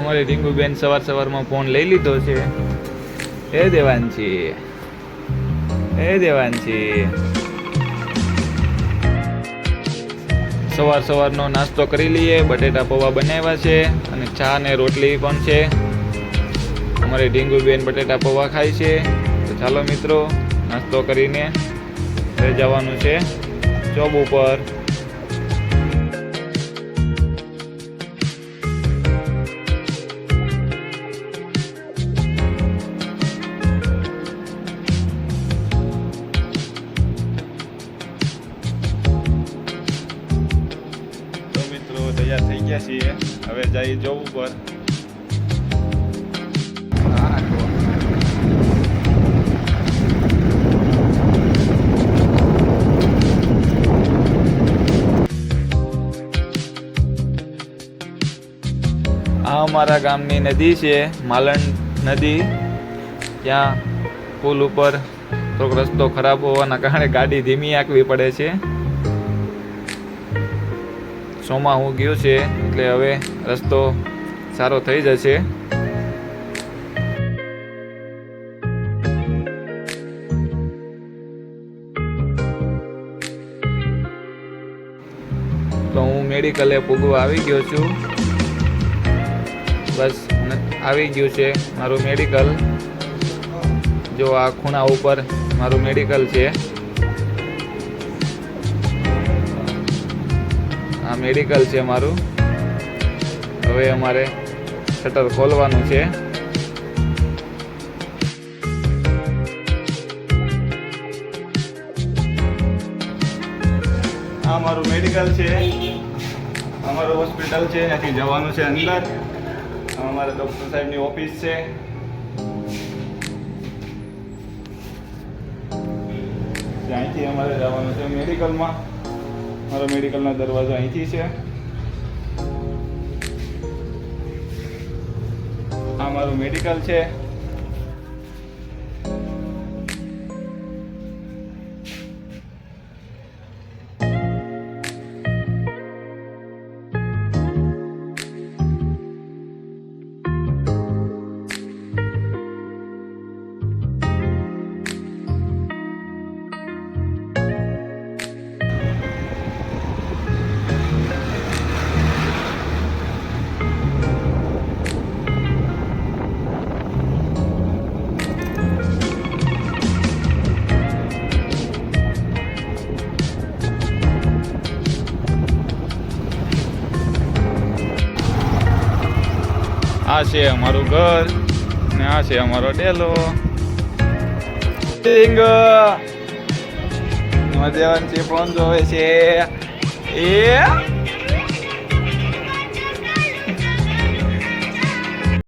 અમારી રીંગુબેન સવારમાં ફોન લઈ લીધો છે. એ દેવાંશી, સવારનો નાસ્તો કરી લઈએ. બટેટા પૌવા બનાવ્યા છે અને ચા ને રોટલી પણ છે. અમારી ઢીંગુબેન બટેટા પૌવા ખાય છે. તો ચાલો મિત્રો, નાસ્તો કરીને ઘરે જવાનું છે જોબ ઉપર. તો મિત્રો તૈયાર થઈ ગયા છીએ, હવે જઈએ જોબ ઉપર. આ અમારા ગામની નદી છે, માલણ નદી. ત્યાં પુલ ઉપર થોડોક રસ્તો ખરાબ હોવાના કારણે ગાડી ધીમી આંકવી પડે છે. ચોમાસું ગયું છે એટલે હવે રસ્તો સારો થઈ જશે. તો હું મેડિકલે પૂગવા આવી ગયો છું. બસ આવી ગયું છે મારું મેડિકલ. જો આ ખૂણા ઉપર મારું મેડિકલ છે. આ મેડિકલ છે મારું. હવે અમારે શટર ખોલવાનું છે. આ મારું મેડિકલ છે, અમારું હોસ્પિટલ છે. ત્યાંથી જવાનું છે અંદર. અમારા ડૉક્ટર સાહેબની ઓફિસ છે. અહીંથી અમારે જવાનું છે મેડિકલમાં. મારો મેડિકલનો દરવાજો અહીંથી છે. આ મારું મેડિકલ છે. આ છે અમારું ઘર ને આ છે અમારો ડેલો. દેવાંશી ફોન જોવે છે.